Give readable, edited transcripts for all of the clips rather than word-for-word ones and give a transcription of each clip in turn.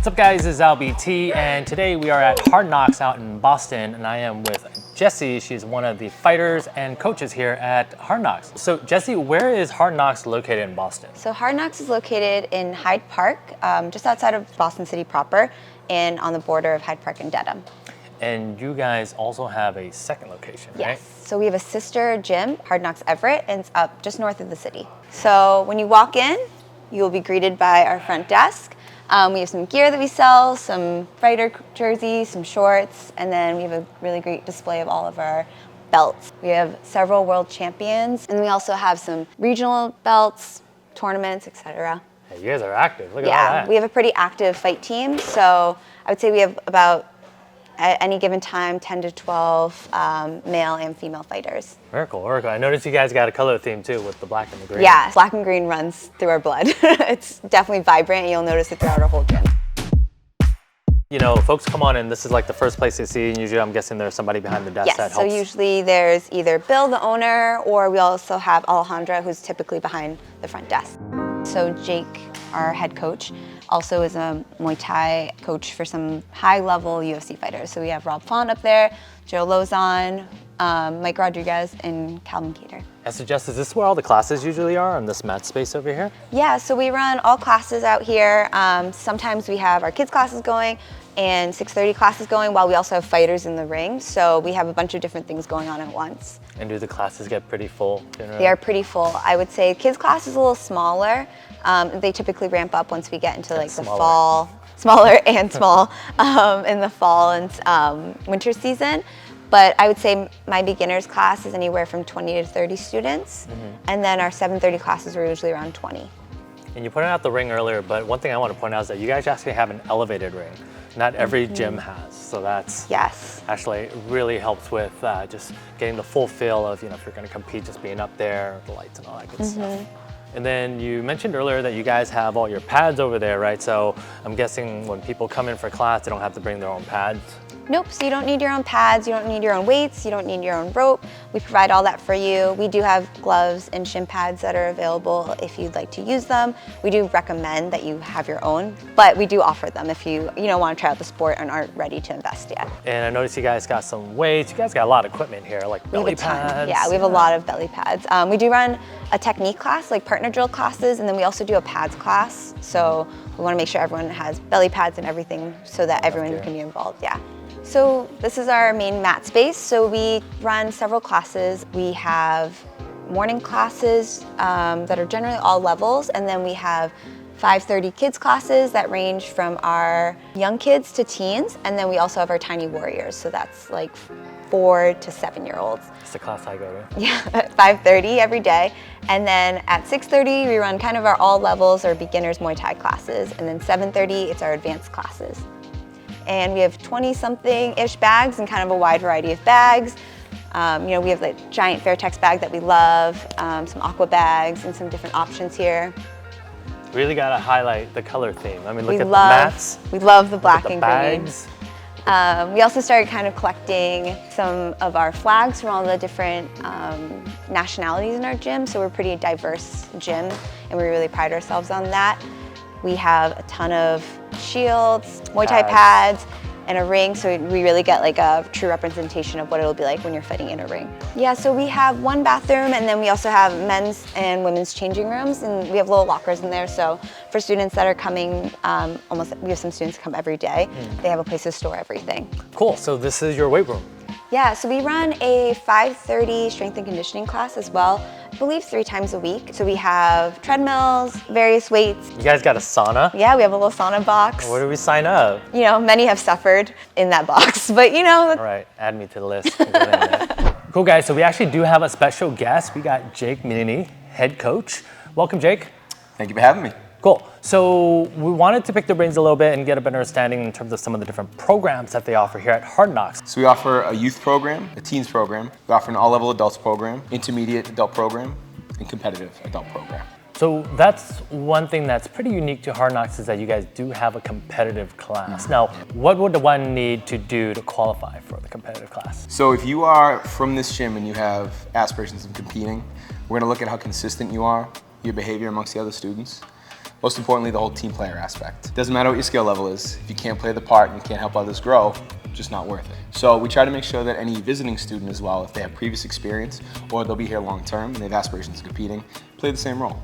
What's up guys, this is LBT and today we are at Hard Knocks out in Boston and I am with Jessie. She's one of the fighters and coaches here at Hard Knocks. So Jessie, where is Hard Knocks located in Boston? So Hard Knocks is located in Hyde Park, just outside of Boston City proper and on the border of Hyde Park and Dedham. And you guys also have a second location, right? Yes, so we have a sister gym, Hard Knocks Everett, and it's up just north of the city. So when you walk in, you will be greeted by our front desk. We have some gear that we sell, some fighter jerseys, some shorts, and then we have a really great display of all of our belts. We have several world champions, and we also have some regional belts, tournaments, etc. Hey, you guys are active. Look at all Yeah, that. we have a pretty active fight team, so I would say we have about, at any given time, 10 to 12 male and female fighters. Very cool, very cool. I noticed you guys got a color theme too with the black and the green. Yeah, black and green runs through our blood. It's definitely vibrant, and you'll notice it throughout our whole gym. You know, folks come on and this is like the first place they see, and usually I'm guessing there's somebody behind the desk that Yes, so helps. usually there's either Bill, the owner, or we also have Alejandra, who's typically behind the front desk. So Jake, our head coach, also is a Muay Thai coach for some high-level UFC fighters. So we have Rob Font up there, Joe Lozon, Mike Rodriguez, and Calvin Cater. I suggest, is this where all the classes usually are, on this mat space over here? Yeah, so we run all classes out here. Sometimes we have our kids classes going and 6:30 classes going, while we also have fighters in the ring. So we have a bunch of different things going on at once. And do the classes get pretty full generally? They are pretty full. I would say kids class is a little smaller. They typically ramp up once we get into like the fall, smaller and small, in the fall and winter season. But I would say my beginners class is anywhere from 20 to 30 students. And then our 7:30 classes are usually around 20. And you pointed out the ring earlier, but one thing I want to point out is that you guys actually have an elevated ring. Not every gym has, so that's actually really helps with just getting the full feel of, you know, if you're going to compete, just being up there, the lights and all that good stuff. And then you mentioned earlier that you guys have all your pads over there, right? So I'm guessing when people come in for class, they don't have to bring their own pads. Nope, so you don't need your own pads, you don't need your own weights, you don't need your own rope. We provide all that for you. We do have gloves and shin pads that are available if you'd like to use them. We do recommend that you have your own, but we do offer them if you want to try out the sport and aren't ready to invest yet. And I noticed you guys got some weights. You guys got a lot of equipment here, like belly pads. Yeah, we have a lot of belly pads. We do run a technique class, like partner drill classes, and then we also do a pads class. So we want to make sure everyone has belly pads and everything so that everyone can be involved, yeah. So this is our main mat space. So we run several classes. We have morning classes that are generally all levels, and then we have 5:30 kids classes that range from our young kids to teens, and then we also have our tiny warriors. So that's like 4 to 7-year-olds. It's the class I go to. Yeah, at 5:30 every day. And then at 6:30, we run kind of our all levels or beginners Muay Thai classes. And then 7:30, it's our advanced classes. And we have 20-something-ish bags and kind of a wide variety of bags. We have like giant Fairtex bag that we love, some aqua bags, and some different options here. Really got to highlight the color theme. I mean, look at the mats. We love the black and bags. Green. We also started kind of collecting some of our flags from all the different nationalities in our gym. So we're a pretty diverse gym, and we really pride ourselves on that. We have a ton of shields, Muay Thai pads, and a ring, so we really get like a true representation of what it'll be like when you're fighting in a ring. Yeah, so we have one bathroom, and then we also have men's and women's changing rooms, and we have little lockers in there, so for students that are coming, we have some students come every day, they have a place to store everything. Cool, so this is your weight room. Yeah, so we run a 5:30 strength and conditioning class as well, I believe 3 times a week. So we have treadmills, various weights. You guys got a sauna? Yeah, we have a little sauna box. Where do we sign up? You know, many have suffered in that box, but you know. All right, add me to the list. Cool guys, so we actually do have a special guest. We got Jake Minini, head coach. Welcome, Jake. Thank you for having me. Cool. So we wanted to pick their brains a little bit and get a better understanding in terms of some of the different programs that they offer here at Hard Knocks. So we offer a youth program, a teens program. We offer an all-level adults program, intermediate adult program, and competitive adult program. So that's one thing that's pretty unique to Hard Knocks, is that you guys do have a competitive class. Now, what would one need to do to qualify for the competitive class? So if you are from this gym and you have aspirations of competing, we're gonna look at how consistent you are, your behavior amongst the other students. Most importantly, the whole team player aspect. Doesn't matter what your skill level is. If you can't play the part and you can't help others grow, just not worth it. So we try to make sure that any visiting student as well, if they have previous experience or they'll be here long term and they have aspirations of competing, play the same role.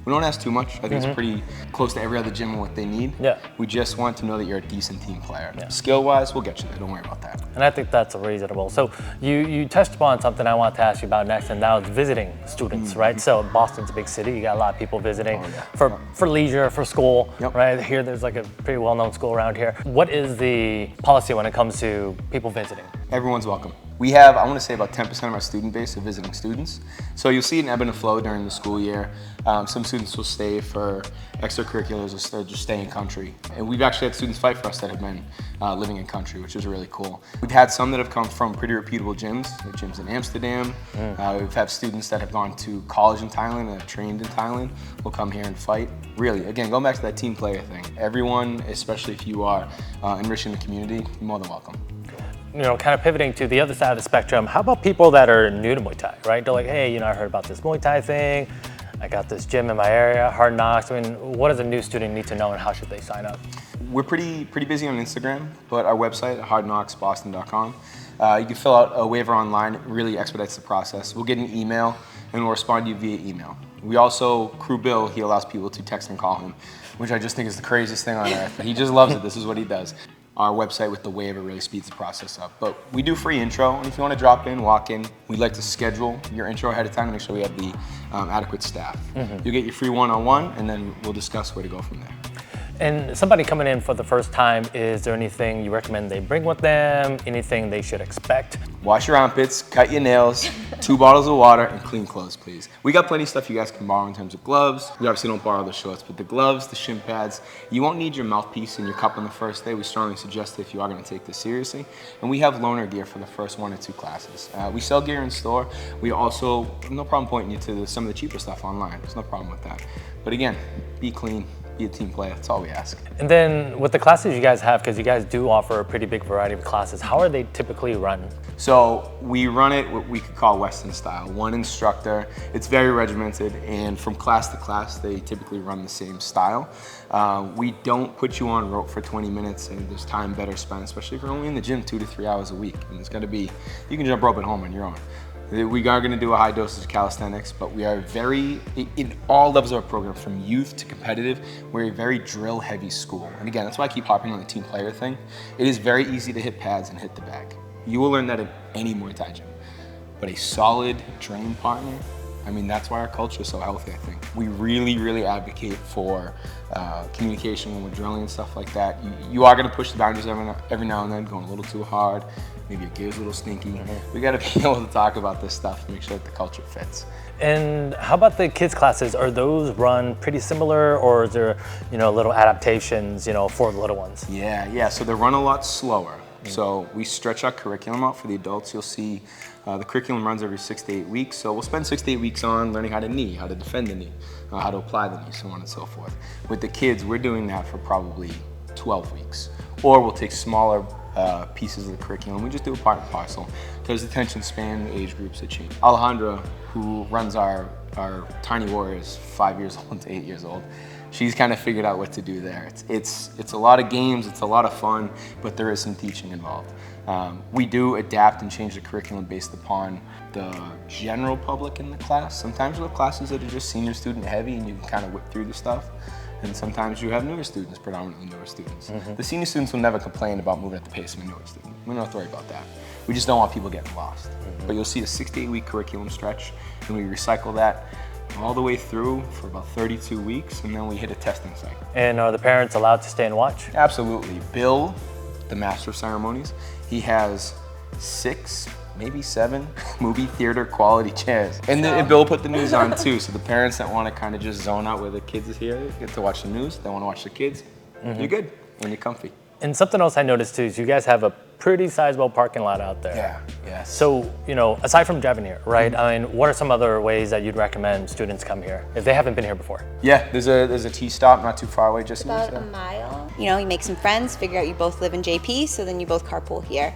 We don't ask too much. I think it's pretty close to every other gym and what they need. Yeah. We just want to know that you're a decent team player. Yeah. Skill-wise, we'll get you there. Don't worry about that. And I think that's reasonable. So you touched upon something I want to ask you about next, and that was visiting students, right? So Boston's a big city. You got a lot of people visiting for leisure, for school, right? Here, there's like a pretty well-known school around here. What is the policy when it comes to people visiting? Everyone's welcome. We have, I want to say, about 10% of our student base are visiting students. So you'll see an ebb and a flow during the school year. Some students will stay for extracurriculars or just stay in country. And we've actually had students fight for us that have been living in country, which is really cool. We've had some that have come from pretty reputable gyms, like gyms in Amsterdam. We've had students that have gone to college in Thailand and have trained in Thailand, will come here and fight. Really, again, going back to that team player thing, everyone, especially if you are enriching the community, you're more than welcome. You know, kind of pivoting to the other side of the spectrum, how about people that are new to Muay Thai, right? They're like, hey, you know, I heard about this Muay Thai thing. I got this gym in my area, Hard Knocks. I mean, what does a new student need to know and how should they sign up? We're pretty busy on Instagram, but our website, hardknocksboston.com, you can fill out a waiver online. It really expedites the process. We'll get an email and we'll respond to you via email. We also, Crew Bill, he allows people to text and call him, which I just think is the craziest thing on earth. He just loves it. This is what he does. Our website with the waiver really speeds the process up. But we do free intro, and if you want to drop in, walk in, we'd like to schedule your intro ahead of time to make sure we have the adequate staff. You'll get your free one-on-one, and then we'll discuss where to go from there. And somebody coming in for the first time, is there anything you recommend they bring with them? Anything they should expect? Wash your armpits, cut your nails, 2 bottles of water, and clean clothes, please. We got plenty of stuff you guys can borrow in terms of gloves. We obviously don't borrow the shorts, but the gloves, the shin pads. You won't need your mouthpiece and your cup on the first day. We strongly suggest it if you are going to take this seriously. And we have loaner gear for the first 1 or 2 classes. We sell gear in store. We also, no problem pointing you to some of the cheaper stuff online. There's no problem with that. But again, be clean. Be a team player, that's all we ask. And then with the classes you guys have, because you guys do offer a pretty big variety of classes, how are they typically run? So we run it what we could call Western style. 1 instructor, it's very regimented, and from class to class, they typically run the same style. We don't put you on rope for 20 minutes, and there's time better spent, especially if you're only in the gym 2 to 3 hours a week. And it's gotta be, you can jump rope at home on your own. We are going to do a high dosage of calisthenics, but we are very, in all levels of our program, from youth to competitive, we're a very drill heavy school. And again, that's why I keep harping on the team player thing. It is very easy to hit pads and hit the bag. You will learn that at any Muay Thai gym. But a solid training partner, I mean, that's why our culture is so healthy, I think. We really advocate for communication when we're drilling and stuff like that. You are going to push the boundaries every now and then, going a little too hard. Maybe your gear's a little stinky. We got to be able to talk about this stuff and make sure that the culture fits. And how about the kids' classes? Are those run pretty similar, or is there, you know, little adaptations, you know, for the little ones? Yeah. So they run a lot slower. So we stretch our curriculum out for the adults. You'll see the curriculum runs every 6 to 8 weeks. So we'll spend 6 to 8 weeks on learning how to knee, how to defend the knee, how to apply the knee, so on and so forth. With the kids, we're doing that for probably 12 weeks. Or we'll take smaller pieces of the curriculum. We just do a part and parcel because attention span age groups have changed. Alejandra, who runs our Tiny Warriors, 5 years old to 8 years old, she's kind of figured out what to do there. It's a lot of games, it's a lot of fun, but there is some teaching involved. We do adapt and change the curriculum based upon the general public in the class. Sometimes we'll have classes that are just senior student heavy and you can kind of whip through the stuff. And sometimes you have newer students, predominantly newer students. The senior students will never complain about moving at the pace of a newer student. We don't have to worry about that. We just don't want people getting lost. But you'll see a 6 to 8 week curriculum stretch, and we recycle that all the way through for about 32 weeks, and then we hit a testing cycle. And are the parents allowed to stay and watch? Absolutely. Bill, the master of ceremonies, he has 6, maybe 7 movie theater quality chairs. And Bill put the news on too, so the parents that want to kind of just zone out where the kids is here get to watch the news. They want to watch the kids. You're good and you're comfy. And something else I noticed too is you guys have a pretty sizable parking lot out there. Yeah, yes. So, you know, aside from driving here, right? I mean, what are some other ways that you'd recommend students come here if they haven't been here before? Yeah, there's a T stop not too far away, just about a mile. You know, you make some friends, figure out you both live in JP, so then you both carpool here.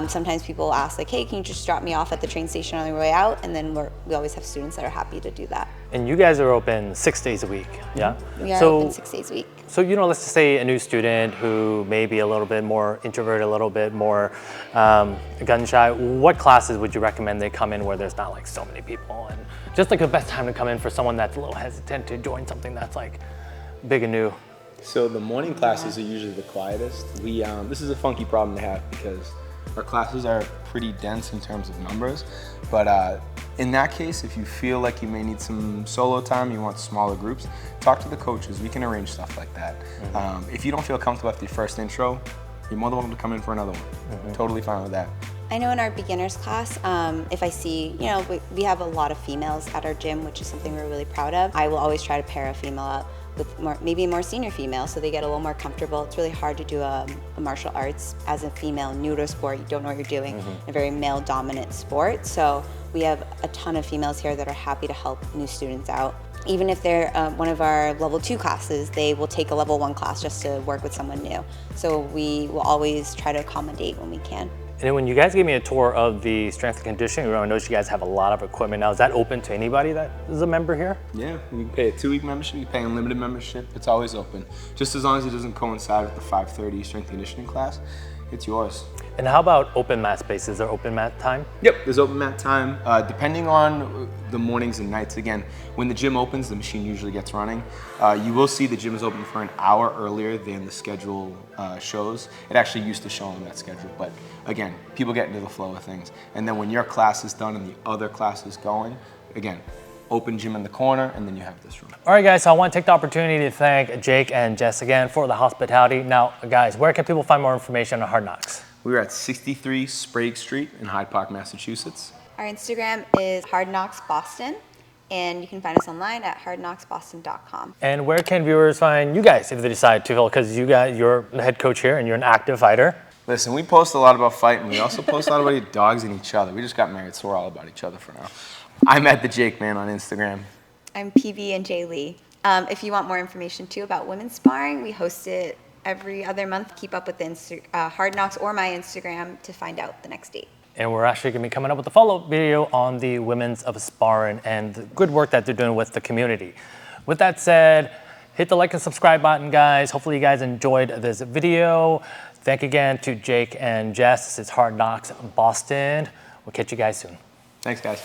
Sometimes people ask like, hey, can you just drop me off at the train station on the way out? And then we always have students that are happy to do that. And you guys are open 6 days a week, yeah? We are open 6 days a week. So, you know, let's just say a new student who may be a little bit more introverted, a little bit more gun shy. What classes would you recommend they come in where there's not like so many people? And just like the best time to come in for someone that's a little hesitant to join something that's like big and new? So the morning classes are usually the quietest. This is a funky problem to have because our classes are pretty dense in terms of numbers, but in that case, if you feel like you may need some solo time, you want smaller groups, talk to the coaches. We can arrange stuff like that. If you don't feel comfortable after your first intro, you're more than welcome to come in for another one. Totally fine with that. I know in our beginners class, if I see, you know, we have a lot of females at our gym, which is something we're really proud of. I will always try to pair a female up with maybe a more senior female so they get a little more comfortable. It's really hard to do a martial arts as a female, new to a sport, you don't know what you're doing, a very male dominant sport. So we have a ton of females here that are happy to help new students out. Even if they're one of our level 2 classes, they will take a level 1 class just to work with someone new. So we will always try to accommodate when we can. And then when you guys gave me a tour of the strength and conditioning room, I noticed you guys have a lot of equipment now. Is that open to anybody that is a member here? Yeah, you can pay a 2-week membership, you can pay unlimited membership. It's always open. Just as long as it doesn't coincide with the 5:30 strength and conditioning class, it's yours. And how about open mat space? Is there open mat time? Yep, there's open mat time. Depending on the mornings and nights, again, when the gym opens, the machine usually gets running. You will see the gym is open for an hour earlier than the schedule shows. It actually used to show on that schedule, but again, people get into the flow of things. And then when your class is done and the other class is going, again, open gym in the corner, and then you have this room. All right, guys, so I want to take the opportunity to thank Jake and Jess again for the hospitality. Now, guys, where can people find more information on Hard Knocks? We're at 63 Sprague Street in Hyde Park, Massachusetts. Our Instagram is Hard Knocks Boston, and you can find us online at hardknocksboston.com. And where can viewers find you guys if they decide to, because you're the head coach here and you're an active fighter? Listen, we post a lot about fighting. We also post a lot about dogs and each other. We just got married, so we're all about each other for now. I'm at the Jake Man on Instagram. I'm PB and J Lee. If you want more information too about women's sparring, we host it every other month. Keep up with the Hard Knocks or my Instagram to find out the next date. And we're actually going to be coming up with a follow-up video on the women's of sparring and the good work that they're doing with the community. With that said, hit the like and subscribe button, guys. Hopefully you guys enjoyed this video. Thank you again to Jake and Jess. This is Hard Knocks Boston. We'll catch you guys soon. Thanks, guys.